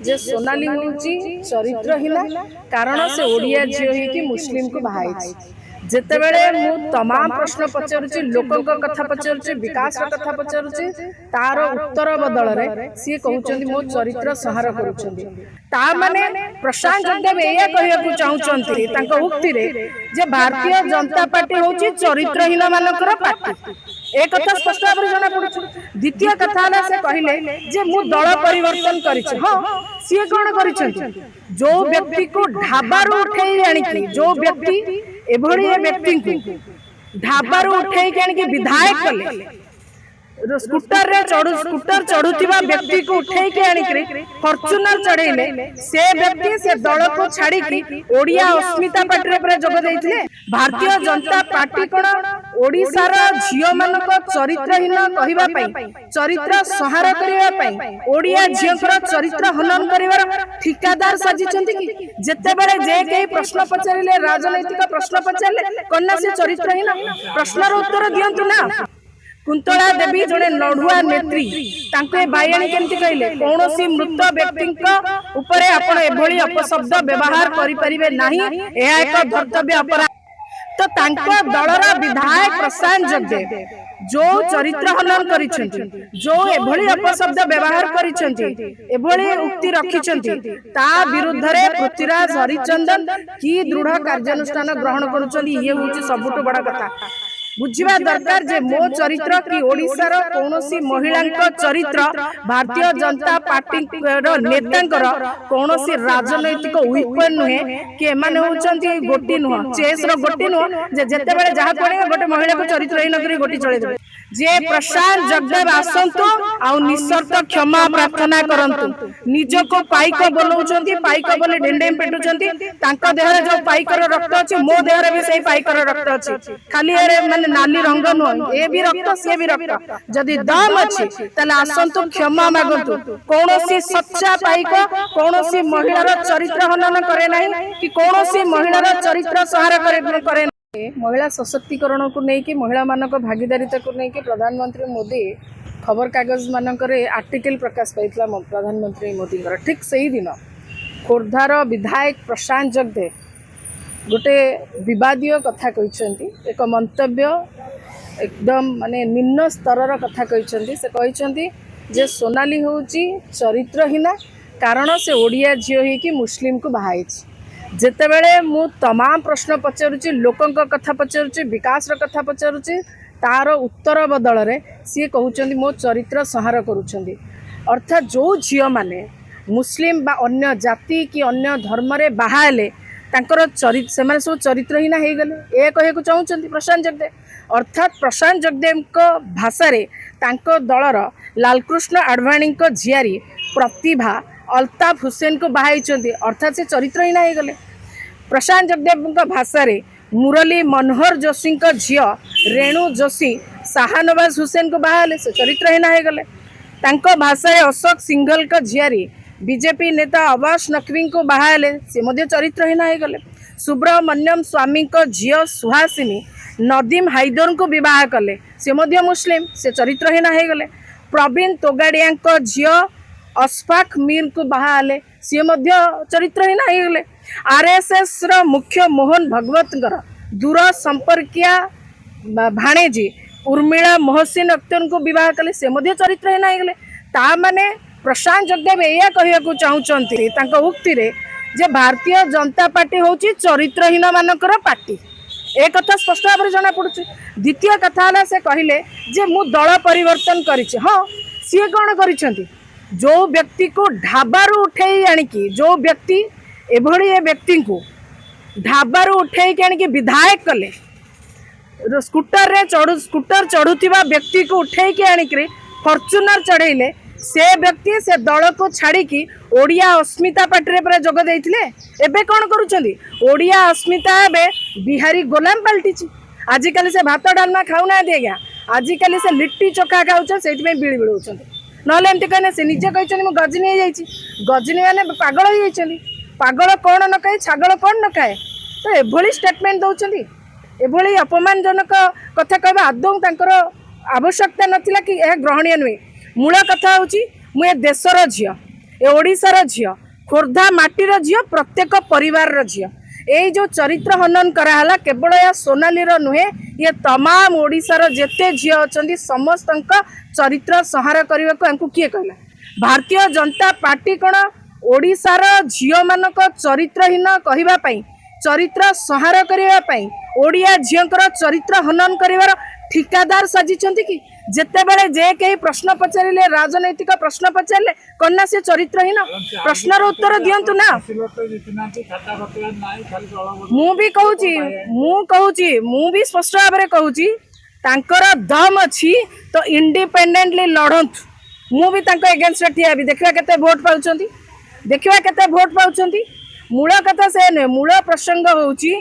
जे सोनाली होउची चरित्रहीन कारण से ओडिया झील होइकी मुस्लिम को बाहाई जेतेबेले मु तमाम प्रश्न पचारुची लोकंक कथा पचारुची विकास कथा पचारुची तार उत्तर बदल रे सी कहउचंदी मो चरित्र संहार करूचंदी ता माने प्रशांत जगदेव एया कहिया को चाहुचंती तांको उक्ति रे जे भारतीय जनता पार्टी होउची चरित्रहीन मानकर पार्टी एक कथा स्पष्ट भाव जना पड़छ। द्वितीय कथा ना से कहिले जे मु दल परिवर्तन करिछि हां सी कोन करिछंती जो व्यक्ति को ढाबारू उठेई आनिकी जो व्यक्ति एभली व्यक्ति को ढाबारू उठेई आनिकी विधायक कले स्कूटर चढ़ुवा व्यक्ति को उठे के आनिक फॉर्च्यूनर चढ़ेले से व्यक्ति से दल को छाड़ी ओडिया अस्मिता पार्टी रे जोग देइथिले। भारतीय जनता पार्टी कोन ओडिसार झियो मानक चरित्रहीन कहिबा पई चरित्र संहार करिबा पई ओडिया झियोकर चरित्र हनन करिवार ठिकादार साजिचंती कि जेते बेले जे के प्रश्न पचारिले राजनैतिक प्रश्न पचारिले कन्या से चरित्रहीन प्रश्नर उत्तर दियंतु ना। कुंतला देवी जड़े लड़ुआ नेत्री तांके बायणी केमती कहले कौनसी मृत व्यक्ति उपरे आपण एभली अपशब्द व्यवहार करि परिबे नाही एहा एक धर्तव्य अपराध। तो तांको दलर विधायक प्रशांत जगदेव जो चरित्र हनन करिसेंती जो एभली अपशब्द व्यवहार करिसेंती एभली उक्ति रखिसेंती ता विरुद्ध रे पृथ्वीराज हरिचंदन की दृढ़ कार्यानुष्ठान ग्रहण करूचंती ये होची सबुठ बड़ा कथा बुझिबा दरकार जे मो चरित्र कि ओडिसार कोनोसी महिला चरित्र भारतीय जनता पार्टी नेतांकर कोनोसी राजनैतिक विपन नुहे कि एमाने होचंती गोटी नुह चेस रो गोटी नुह जे जेते बेले जहा कोणे गोटे महिला को चरित्रहीन करी गोटी चले देबे जे प्रशांत जगदेव आसंतु आ निशर्त क्षमा प्रार्थना करंतु निज को पाइक बोलौचंती पाइक बोले ढेंडेम पेटुचंती तांका देहरे जो पाइकर रक्त अछि मो देहरे भी सेही पाइकर रक्त अछि खाली एरे माने नाली रंग नो ए भी रक्त से भी रक्त जदि दम अछि तले आसंतु क्षमा मागंतु कोनोसी सच्चा पाइक कोनोसी महिलार चरित्र हनन करे नाही कि कोनोसी महिलार चरित्र संहार करे महिला सशक्तिकरण को लेकिन महिला मानक भागीदारिता को लेकिन प्रधानमंत्री मोदी खबर कागज मानक आर्टिकल प्रकाश पाइला प्रधानमंत्री मोदी ठीक से ही दिन खोर्धार विधायक प्रशांत जगदेव गोटे विवादीय कथा कहते एक मंतव्य एकदम माने निम्न स्तर कथा कहते से कहते जे सोनाली होउची चरित्रहीन कारण से ओडिया झील होइकी मुस्लिम को बाहाई जेतेबेले मु तमाम प्रश्न पचारुची लोकंक कथा पचारुची विकास कथा पचारुची तार उत्तर बदल रे सी कहउचंदी मो चरित्र संहार करूचंदी अर्थात जो झियो माने मुस्लिम बा अन्य जाति कि अन्य धर्म रे बाहाले तांकर चरित्र से सब चरित्रहीन हो गले ए कहू चाहूँगी प्रशांत जगदेव अर्थात प्रशांत जगदेव को भाषा रे तांको दलर लालकृष्ण आडवाणी को झियारी प्रतिभा अल्ताफ हुसैन को बाहाई अर्थात से चरित्रहीन हो गले। प्रशांत जगदेव भाषा रे मुरली मनोहर जोशी को झियो रेणु जोशी शाहनवाज हुसैन को बाहाले से चरित्रहीन हो गले। तांको भाषा रे अशोक सिंघल को झियारी बीजेपी नेता अब्बास नकवी को बाहाले से मध्य चरित्रहीन हो गले। सुब्रमण्यम स्वामी को झियो सुहासिनी नदीम हाइदर को विवाह कले से मध्य मुस्लिम से चरित्रहीन हो गले। प्रवीण तोगाड़िया को झियो अशफाक मीर को बाहाले सी मध्य चरित्रहीन हो गले। आरएसएस रो मुख्य मोहन भगवत दूर संपर्किया भाणेजी उर्मिला मोहसिन अख्तर को विवाह कले से मध्य चरित्रहीन हो गले। ता माने प्रशांत जगदेव एया कहिया को चाहुचंती तांको उक्ति रे जे भारतीय जनता पार्टी होची चरित्रहीन मानकर पार्टी ए कथा स्पष्ट भाव जना पड़छ। द्वितीय कथा हला से कहिले जे मु दल परिवर्तन करिछि हां सी कोन करिसंती जो व्यक्ति को ढाबारू उठेई आनिकी जो व्यक्ति एभली व्यक्ति को ढाबारू उठेई के आनिकी विधायक कले स्कूटर चढ़ुवा व्यक्ति को उठेई के आनिक फॉर्च्यूनर चढ़ेले से व्यक्ति से दल को छाड़ी ओडिया अस्मिता पार्टी रे जोग देइथिले एबे कोन करूछंदी ओडिया अस्मिता एबे बिहारी गोलाम पलटिची आजिकल से भात डालना खाऊना दिया आजिकल से लिट्टी चोखा खाऊछ सेति में बिळी बिळौछंदी नहले एमती कहने से निजे कहछनी मु गजनी हो जाइछि गजनी माने पागल हो जाइछंदी पागल कोन न खाए छागल कोन न खाए तो एभली स्टेटमेंट दउछंदी एभली अपमानजनक कथा कहबा आदौ तांकर आवश्यकता नथिला कि ए ग्रहणीय नुहे मूल कथा हूँ मुझे देशर झील ए ओडिशार झियो खोर्धा माटीर झियो प्रत्येक परिवार झियो यही जो चरित्र हनन कराला केवल या सोनाली नुहे ये तमाम ओडिशार जेते झियो अच्छा समस्त चरित्र संहार करने को किए कहला भारतीय जनता पार्टी कौन ओडिशार झियो मानक चरित्रहीन कहवाई चरित्र संहार करने ओडिया झीर चरित्र हनन कर ठिकादार साजिଛନ୍ତି कि जेतेबेले जे कहीं प्रश्न पचारे राजनैतिक प्रश्न पचारे कन्या से चरित्रहीन प्रश्नर उत्तर दिंतु ना मु भी स्पष्ट भाव में कहूँ तांकर दम अच्छी तो इंडिपेंडेंटली लड़तु मु भी एगेन्स्ट ठिया भी देखा केते भोट पाउछंती देखा केते भोट पाउछंती मूल कथा से नुहे मूल प्रसंग होउची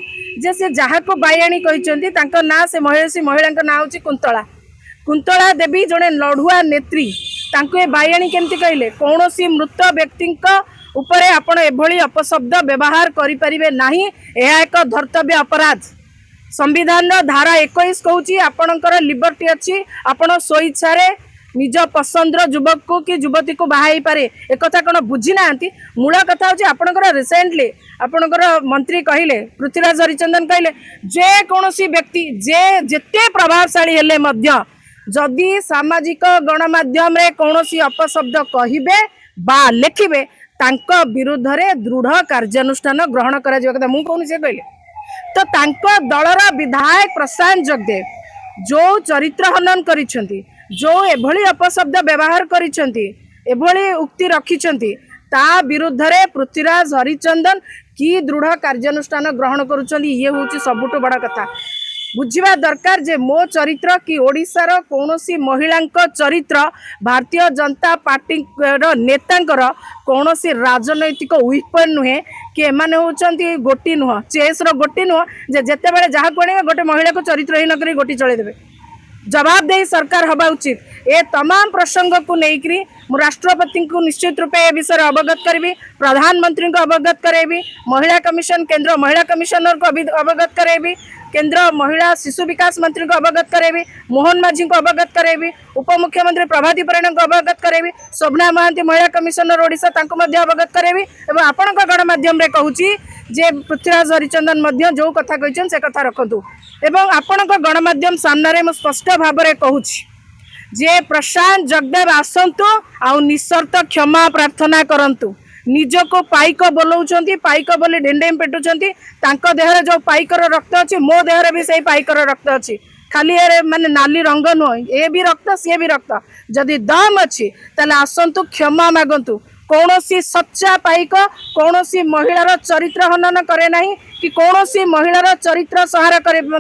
जे से जहाँ को बायाणी कहते ना से महिला ना हूँ कुंतला कुंतला देवी जड़े लड़ुआ नेत्री तांको बायाणी केमती कहले कौन सी मृत व्यक्ति उपरे आपण एभली अपशब्द व्यवहार करें ना यह एक धर्तव्य अपराध संविधान धारा 21 कहूँ आपणकर लिबर्टी अच्छी आपण स्वेच्छा निज पसंद युवक को कि युवती को बाहा पारे एक कौन बुझी ना मूल कथा हूँ आपणकर रिसेंटली आपणकर मंत्री कहले पृथ्वीराज हरिचंदन कहले जे कौन व्यक्ति जे जेते प्रभावशाली हेले मध्य जदि सामाजिक गणमाध्यम कौन अपशब्द कहिबे बा लेखिबे तांको विरुद्ध रे दृढ़ कार्यानुष्ठान ग्रहण करा कथा मु कहूँ से कहले तो तांको दलर विधायक प्रशांत जगदेव जो चरित्र हनन करिसेंती जो एभली अपशब्द व्यवहार करिसेंती एभली उक्ति रखिसेंती ता विरुद्ध रे पृथ्वीराज हरिचंदन की दृढ़ कार्यानुष्ठान ग्रहण करुछंती ये होची सबुठ बड़ा कथा बुझिबा दरकार जे मो चरित्र कि ओडिशार कौनसी महिलांक चरित्र भारतीय जनता पार्टी नेतांकर कौनसी राजनैतिक विपन नुहे कि एमाने होचंती गोटी नुह चेस रो गोटी नुह जे जेतेबेले जहा कोणे गोटे महिला को चरित्रहीन करी गोटी चले देबे जवाबदेही सरकार हवा उचित ए तमाम प्रसंग को लेकर मु राष्ट्रपति को निश्चित रूपे ए विषय अवगत करी प्रधानमंत्री को अवगत करेबी महिला कमिशन केंद्र महिला कमिशनर को अवगत करेबी केंद्र महिला शिशु विकास मंत्री को अवगत करेबी मोहन माझी को अवगत करेबी उपमुख्यमंत्री प्रभाती परिणा को अवगत करेबी शोभना महांती महिला कमिशनर ओडिशा तांको मध्य अवगत करेबी एवं आपण गणमाध्यम रे कहूची जे पृथ्वीराज हरिचंदन मध्य जो कथा कहछन से कथा रखंतु एवं आपण गणमाध्यम सामने मु स्पष्ट भाव में कहूँ जे प्रशांत जगदेव आसतु आ निशर्त क्षमा प्रार्थना करंतु निजको पाइक बोलाउछंती पाइक बोली ढेंडेम पेटुछंती तांको देहरे जो पाइकर रक्त अच्छी मो देहरे भी सही पाइकर रक्त अच्छी खाली माने नाली रंग नुह ए भी रक्त सी भी रक्त जदि दम अच्छी ताले आसतु क्षमा मागंतु कौनसी सच्चा पाइक कौनसी महिलार चरित्र हनन करे नहीं कि कौनसी महिलार चरित्र संहार करे ना।